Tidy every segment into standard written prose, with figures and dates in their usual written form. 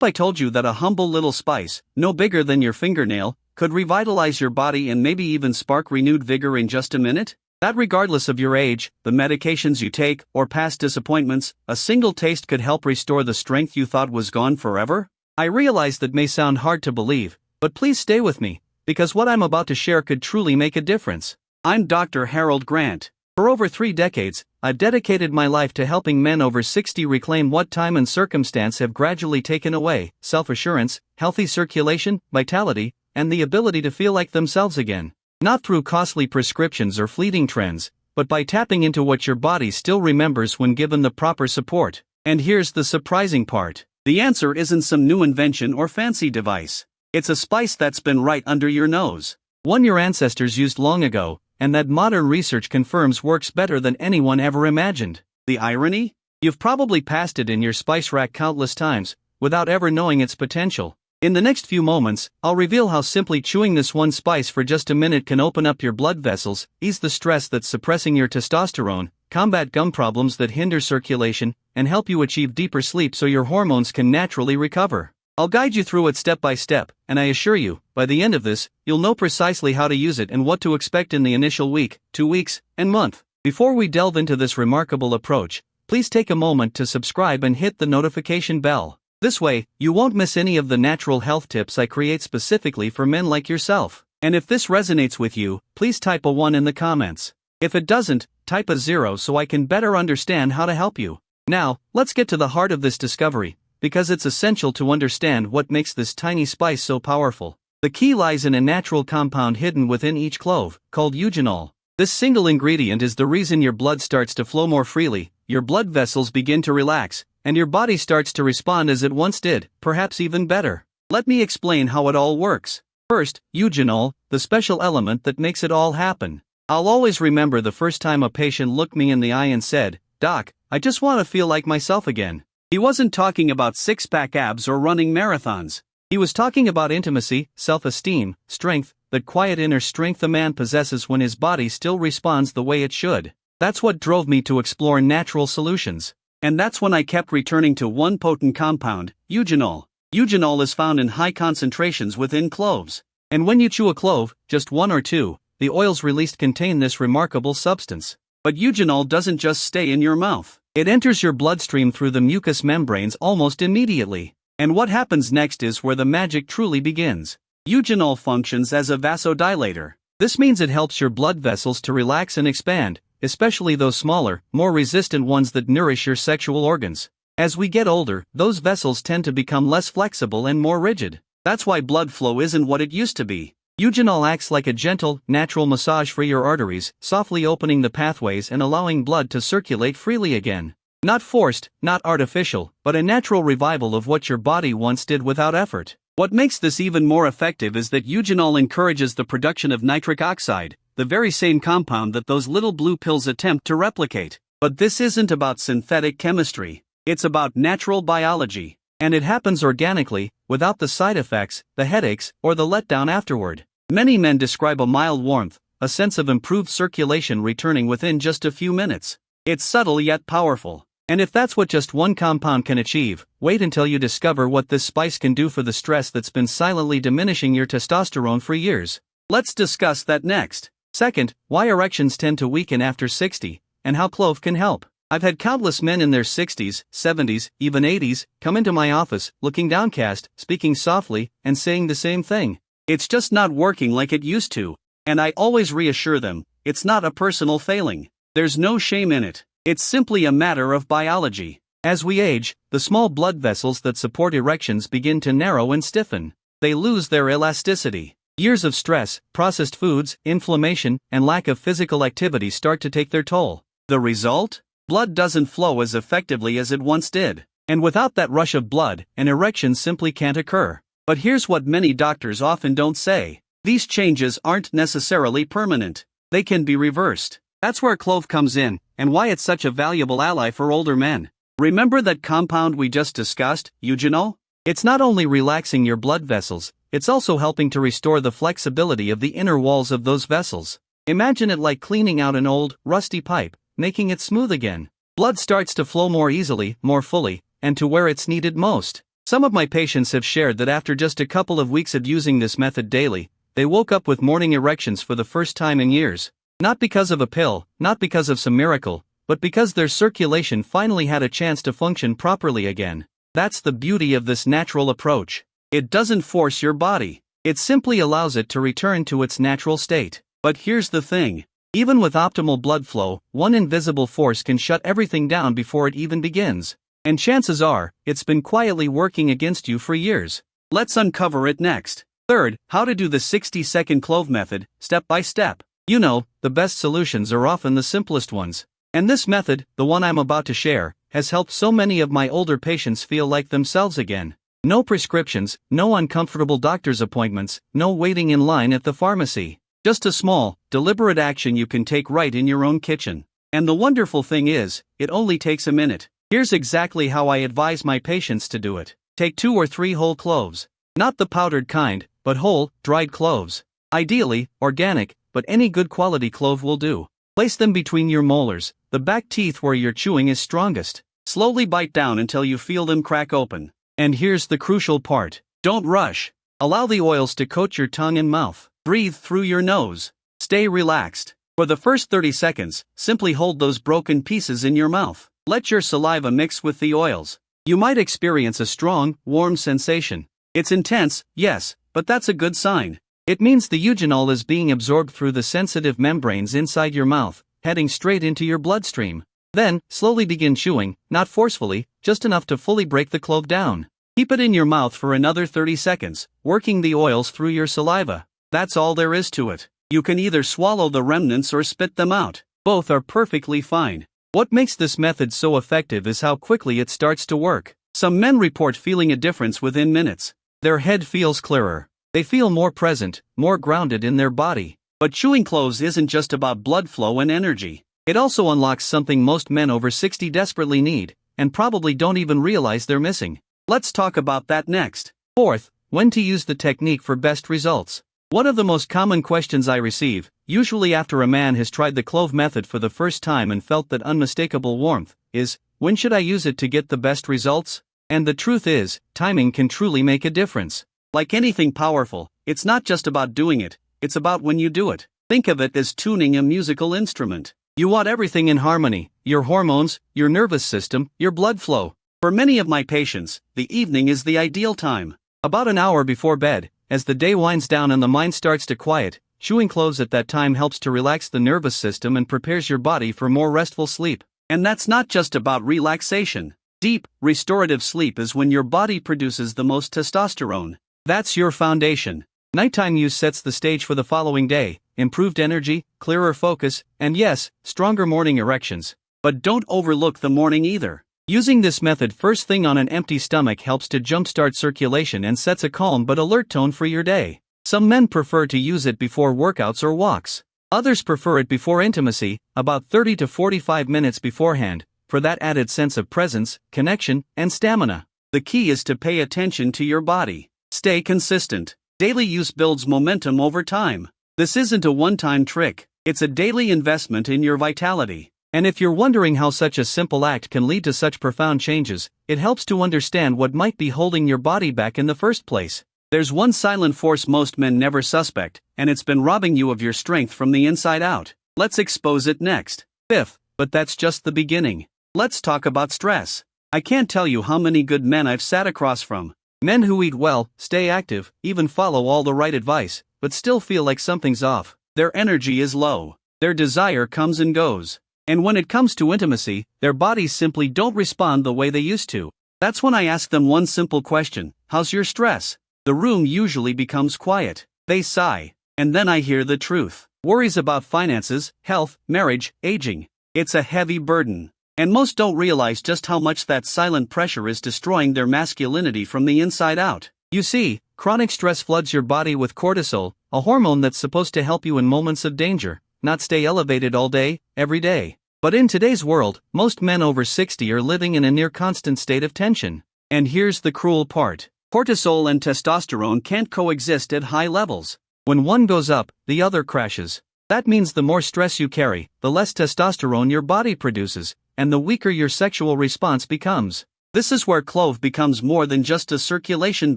if I told you that a humble little spice, no bigger than your fingernail, could revitalize your body and maybe even spark renewed vigor in just a minute? That regardless of your age, the medications you take, or past disappointments, a single taste could help restore the strength you thought was gone forever? I realize that may sound hard to believe, but please stay with me, because what I'm about to share could truly make a difference. I'm Dr. Harold Grant. For over 3 decades, I've dedicated my life to helping men over 60 reclaim what time and circumstance have gradually taken away: self-assurance, healthy circulation, vitality, and the ability to feel like themselves again. Not through costly prescriptions or fleeting trends, but by tapping into what your body still remembers when given the proper support. And here's the surprising part. The answer isn't some new invention or fancy device. It's a spice that's been right under your nose. One your ancestors used long ago, and that modern research confirms works better than anyone ever imagined. The irony? You've probably passed it in your spice rack countless times, without ever knowing its potential. In the next few moments, I'll reveal how simply chewing this one spice for just a minute can open up your blood vessels, ease the stress that's suppressing your testosterone, combat gum problems that hinder circulation, and help you achieve deeper sleep so your hormones can naturally recover. I'll guide you through it step by step, and I assure you, by the end of this, you'll know precisely how to use it and what to expect in the initial week, 2 weeks, and month. Before we delve into this remarkable approach, please take a moment to subscribe and hit the notification bell. This way, you won't miss any of the natural health tips I create specifically for men like yourself. And if this resonates with you, please type a 1 in the comments. If it doesn't, type a 0 so I can better understand how to help you. Now, let's get to the heart of this discovery, because it's essential to understand what makes this tiny spice so powerful. The key lies in a natural compound hidden within each clove, called eugenol. This single ingredient is the reason your blood starts to flow more freely, your blood vessels begin to relax, and your body starts to respond as it once did, perhaps even better. Let me explain how it all works. First, eugenol, the special element that makes it all happen. I'll always remember the first time a patient looked me in the eye and said, "Doc, I just want to feel like myself again." He wasn't talking about six-pack abs or running marathons. He was talking about intimacy, self-esteem, strength, that quiet inner strength a man possesses when his body still responds the way it should. That's what drove me to explore natural solutions. And that's when I kept returning to one potent compound, eugenol. Eugenol is found in high concentrations within cloves. And when you chew a clove, just 1 or 2, the oils released contain this remarkable substance. But eugenol doesn't just stay in your mouth. It enters your bloodstream through the mucous membranes almost immediately. And what happens next is where the magic truly begins. Eugenol functions as a vasodilator. This means it helps your blood vessels to relax and expand, especially those smaller, more resistant ones that nourish your sexual organs. As we get older, those vessels tend to become less flexible and more rigid. That's why blood flow isn't what it used to be. Eugenol acts like a gentle, natural massage for your arteries, softly opening the pathways and allowing blood to circulate freely again. Not forced, not artificial, but a natural revival of what your body once did without effort. What makes this even more effective is that eugenol encourages the production of nitric oxide, the very same compound that those little blue pills attempt to replicate. But this isn't about synthetic chemistry. It's about natural biology. And it happens organically, without the side effects, the headaches, or the letdown afterward. Many men describe a mild warmth, a sense of improved circulation returning within just a few minutes. It's subtle yet powerful. And if that's what just one compound can achieve, wait until you discover what this spice can do for the stress that's been silently diminishing your testosterone for years. Let's discuss that next. Second, why erections tend to weaken after 60, and how clove can help. I've had countless men in their 60s, 70s, even 80s, come into my office, looking downcast, speaking softly, and saying the same thing. It's just not working like it used to. And I always reassure them, it's not a personal failing. There's no shame in it. It's simply a matter of biology. As we age, the small blood vessels that support erections begin to narrow and stiffen. They lose their elasticity. Years of stress, processed foods, inflammation, and lack of physical activity start to take their toll. The result? Blood doesn't flow as effectively as it once did. And without that rush of blood, an erection simply can't occur. But here's what many doctors often don't say. These changes aren't necessarily permanent. They can be reversed. That's where clove comes in, and why it's such a valuable ally for older men. Remember that compound we just discussed, eugenol? It's not only relaxing your blood vessels, it's also helping to restore the flexibility of the inner walls of those vessels. Imagine it like cleaning out an old, rusty pipe, making it smooth again. Blood starts to flow more easily, more fully, and to where it's needed most. Some of my patients have shared that after just a couple of weeks of using this method daily, they woke up with morning erections for the first time in years. Not because of a pill, not because of some miracle, but because their circulation finally had a chance to function properly again. That's the beauty of this natural approach. It doesn't force your body. It simply allows it to return to its natural state. But here's the thing. Even with optimal blood flow, one invisible force can shut everything down before it even begins. And chances are, it's been quietly working against you for years. Let's uncover it next. Third, how to do the 60-second clove method, step by step. You know, the best solutions are often the simplest ones. And this method, the one I'm about to share, has helped so many of my older patients feel like themselves again. No prescriptions, no uncomfortable doctor's appointments, no waiting in line at the pharmacy. Just a small, deliberate action you can take right in your own kitchen. And the wonderful thing is, it only takes a minute. Here's exactly how I advise my patients to do it. Take 2 or 3 whole cloves. Not the powdered kind, but whole, dried cloves. Ideally, organic, but any good quality clove will do. Place them between your molars, the back teeth where your chewing is strongest. Slowly bite down until you feel them crack open. And here's the crucial part. Don't rush. Allow the oils to coat your tongue and mouth. Breathe through your nose. Stay relaxed. For the first 30 seconds, simply hold those broken pieces in your mouth. Let your saliva mix with the oils. You might experience a strong, warm sensation. It's intense, yes, but that's a good sign. It means the eugenol is being absorbed through the sensitive membranes inside your mouth, heading straight into your bloodstream. Then, slowly begin chewing, not forcefully, just enough to fully break the clove down. Keep it in your mouth for another 30 seconds, working the oils through your saliva. That's all there is to it. You can either swallow the remnants or spit them out. Both are perfectly fine. What makes this method so effective is how quickly it starts to work. Some men report feeling a difference within minutes. Their head feels clearer. They feel more present, more grounded in their body. But chewing cloves isn't just about blood flow and energy. It also unlocks something most men over 60 desperately need, and probably don't even realize they're missing. Let's talk about that next. Fourth, when to use the technique for best results. One of the most common questions I receive, usually after a man has tried the clove method for the first time and felt that unmistakable warmth, is, when should I use it to get the best results? And the truth is, timing can truly make a difference. Like anything powerful, it's not just about doing it, it's about when you do it. Think of it as tuning a musical instrument. You want everything in harmony, your hormones, your nervous system, your blood flow. For many of my patients, the evening is the ideal time. About an hour before bed, as the day winds down and the mind starts to quiet, chewing cloves at that time helps to relax the nervous system and prepares your body for more restful sleep. And that's not just about relaxation. Deep, restorative sleep is when your body produces the most testosterone. That's your foundation. Nighttime use sets the stage for the following day, improved energy, clearer focus, and yes, stronger morning erections. But don't overlook the morning either. Using this method first thing on an empty stomach helps to jumpstart circulation and sets a calm but alert tone for your day. Some men prefer to use it before workouts or walks. Others prefer it before intimacy, about 30 to 45 minutes beforehand, for that added sense of presence, connection, and stamina. The key is to pay attention to your body. Stay consistent. Daily use builds momentum over time. This isn't a one-time trick. It's a daily investment in your vitality. And if you're wondering how such a simple act can lead to such profound changes, it helps to understand what might be holding your body back in the first place. There's one silent force most men never suspect, and it's been robbing you of your strength from the inside out. Let's expose it next. Fifth, but that's just the beginning. Let's talk about stress. I can't tell you how many good men I've sat across from. Men who eat well, stay active, even follow all the right advice, but still feel like something's off. Their energy is low. Their desire comes and goes. And when it comes to intimacy, their bodies simply don't respond the way they used to. That's when I ask them one simple question: how's your stress? The room usually becomes quiet. They sigh. And then I hear the truth. Worries about finances, health, marriage, aging. It's a heavy burden. And most don't realize just how much that silent pressure is destroying their masculinity from the inside out. You see, chronic stress floods your body with cortisol, a hormone that's supposed to help you in moments of danger, not stay elevated all day, every day. But in today's world, most men over 60 are living in a near constant state of tension. And here's the cruel part. Cortisol and testosterone can't coexist at high levels. When one goes up, the other crashes. That means the more stress you carry, the less testosterone your body produces, and the weaker your sexual response becomes. This is where clove becomes more than just a circulation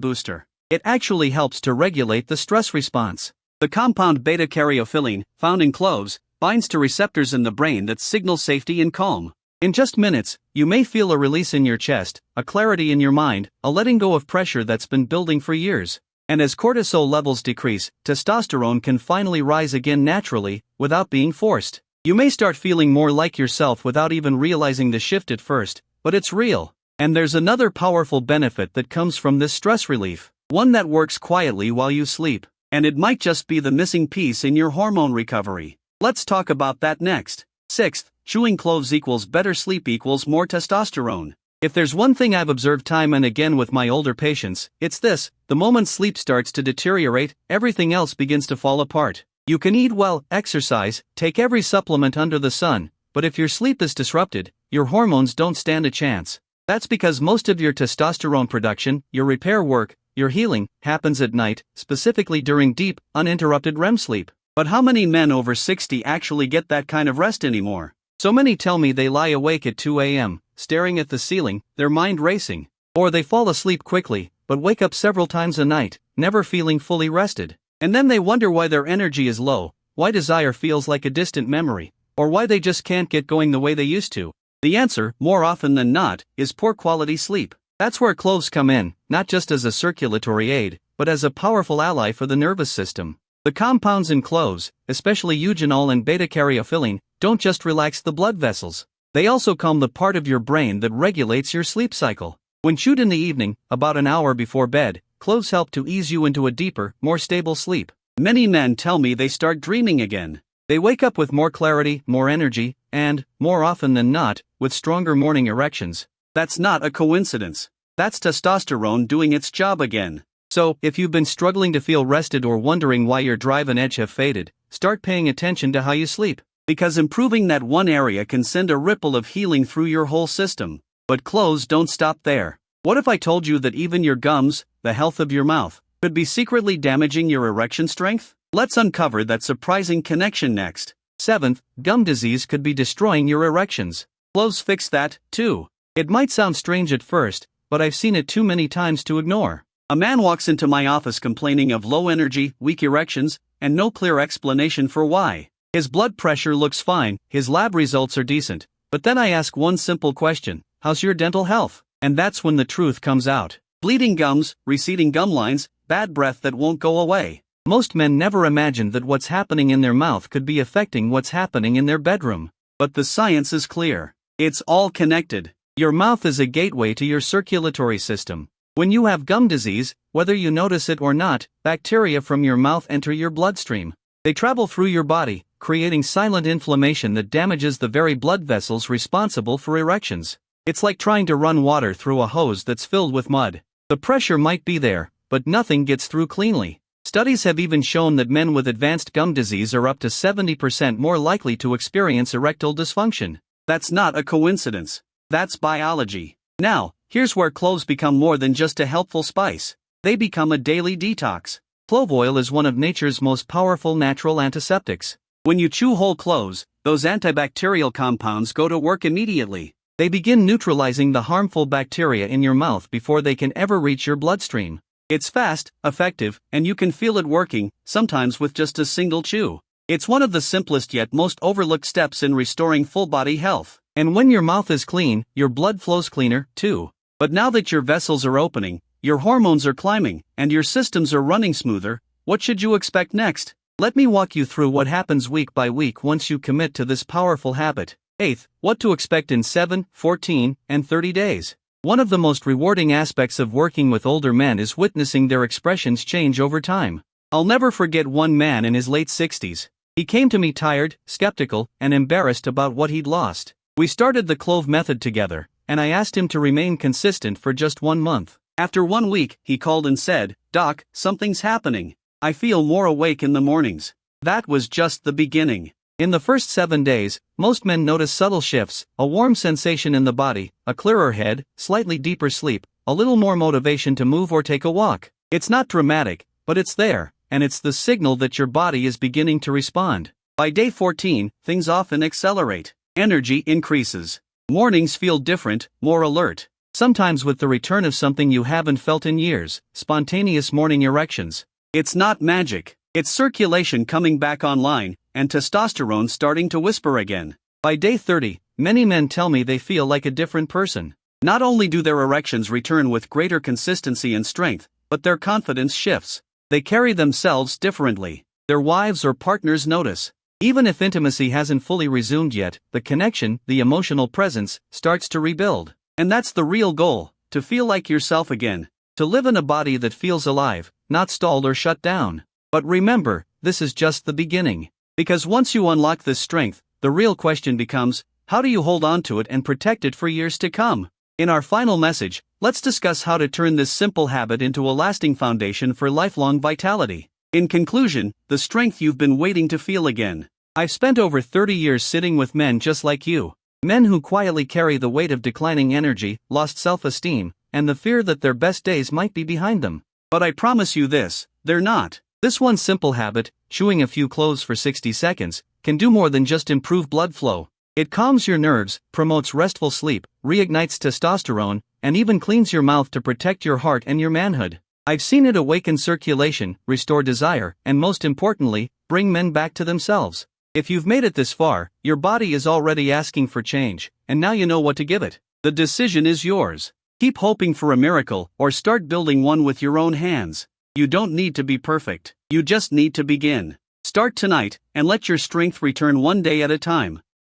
booster. It actually helps to regulate the stress response. The compound beta-caryophyllene, found in cloves, binds to receptors in the brain that signal safety and calm. In just minutes, you may feel a release in your chest, a clarity in your mind, a letting go of pressure that's been building for years. And as cortisol levels decrease, testosterone can finally rise again naturally, without being forced. You may start feeling more like yourself without even realizing the shift at first, but it's real. And there's another powerful benefit that comes from this stress relief, one that works quietly while you sleep. And it might just be the missing piece in your hormone recovery. Let's talk about that next. Sixth, chewing cloves equals better sleep equals more testosterone. If there's one thing I've observed time and again with my older patients, it's this: the moment sleep starts to deteriorate, everything else begins to fall apart. You can eat well, exercise, take every supplement under the sun, but if your sleep is disrupted, your hormones don't stand a chance. That's because most of your testosterone production, your repair work, your healing, happens at night, specifically during deep, uninterrupted REM sleep. But how many men over 60 actually get that kind of rest anymore? So many tell me they lie awake at 2 a.m., staring at the ceiling, their mind racing. Or they fall asleep quickly, but wake up several times a night, never feeling fully rested. And then they wonder why their energy is low, why desire feels like a distant memory, or why they just can't get going the way they used to. The answer, more often than not, is poor quality sleep. That's where cloves come in, not just as a circulatory aid, but as a powerful ally for the nervous system. The compounds in cloves, especially eugenol and beta-caryophyllene, don't just relax the blood vessels. They also calm the part of your brain that regulates your sleep cycle. When chewed in the evening, about an hour before bed, cloves help to ease you into a deeper, more stable sleep. Many men tell me they start dreaming again. They wake up with more clarity, more energy, and, more often than not, with stronger morning erections. That's not a coincidence. That's testosterone doing its job again. So, if you've been struggling to feel rested or wondering why your drive and edge have faded, start paying attention to how you sleep. Because improving that one area can send a ripple of healing through your whole system. But cloves don't stop there. What if I told you that even your gums, the health of your mouth, could be secretly damaging your erection strength? Let's uncover that surprising connection next. Seventh, gum disease could be destroying your erections. Cloves fix that, too. It might sound strange at first, but I've seen it too many times to ignore. A man walks into my office complaining of low energy, weak erections, and no clear explanation for why. His blood pressure looks fine, his lab results are decent, but then I ask one simple question: how's your dental health? And that's when the truth comes out. Bleeding gums, receding gum lines, bad breath that won't go away. Most men never imagine that what's happening in their mouth could be affecting what's happening in their bedroom. But the science is clear. It's all connected. Your mouth is a gateway to your circulatory system. When you have gum disease, whether you notice it or not, bacteria from your mouth enter your bloodstream. They travel through your body, creating silent inflammation that damages the very blood vessels responsible for erections. It's like trying to run water through a hose that's filled with mud. The pressure might be there, but nothing gets through cleanly. Studies have even shown that men with advanced gum disease are up to 70% more likely to experience erectile dysfunction. That's not a coincidence. That's biology. Now, here's where cloves become more than just a helpful spice. They become a daily detox. Clove oil is one of nature's most powerful natural antiseptics. When you chew whole cloves, those antibacterial compounds go to work immediately. They begin neutralizing the harmful bacteria in your mouth before they can ever reach your bloodstream. It's fast, effective, and you can feel it working, sometimes with just a single chew. It's one of the simplest yet most overlooked steps in restoring full-body health. And when your mouth is clean, your blood flows cleaner, too. But now that your vessels are opening, your hormones are climbing, and your systems are running smoother, what should you expect next? Let me walk you through what happens week by week once you commit to this powerful habit. Eighth, what to expect in 7, 14, and 30 days. One of the most rewarding aspects of working with older men is witnessing their expressions change over time. I'll never forget one man in his late 60s. He came to me tired, skeptical, and embarrassed about what he'd lost. We started the Clove Method together, and I asked him to remain consistent for just 1 month. After 1 week, he called and said, "Doc, something's happening. I feel more awake in the mornings." That was just the beginning. In the first 7 days, most men notice subtle shifts: a warm sensation in the body, a clearer head, slightly deeper sleep, a little more motivation to move or take a walk. It's not dramatic, but it's there, and it's the signal that your body is beginning to respond. By day 14, things often accelerate. Energy increases. Mornings feel different, more alert. Sometimes with the return of something you haven't felt in years, spontaneous morning erections. It's not magic, it's circulation coming back online, and testosterone starting to whisper again. By day 30, many men tell me they feel like a different person. Not only do their erections return with greater consistency and strength, but their confidence shifts. They carry themselves differently. Their wives or partners notice. Even if intimacy hasn't fully resumed yet, the connection, the emotional presence, starts to rebuild. And that's the real goal, to feel like yourself again. To live in a body that feels alive, not stalled or shut down. But remember, this is just the beginning. Because once you unlock this strength, the real question becomes, how do you hold on to it and protect it for years to come? In our final message, let's discuss how to turn this simple habit into a lasting foundation for lifelong vitality. In conclusion, the strength you've been waiting to feel again. I've spent over 30 years sitting with men just like you. Men who quietly carry the weight of declining energy, lost self-esteem, and the fear that their best days might be behind them. But I promise you this, they're not. This one simple habit, chewing a few cloves for 60 seconds, can do more than just improve blood flow. It calms your nerves, promotes restful sleep, reignites testosterone, and even cleans your mouth to protect your heart and your manhood. I've seen it awaken circulation, restore desire, and most importantly, bring men back to themselves. If you've made it this far, your body is already asking for change, and now you know what to give it. The decision is yours. Keep hoping for a miracle, or start building one with your own hands. You don't need to be perfect, you just need to begin. Start tonight, and let your strength return one day at a time.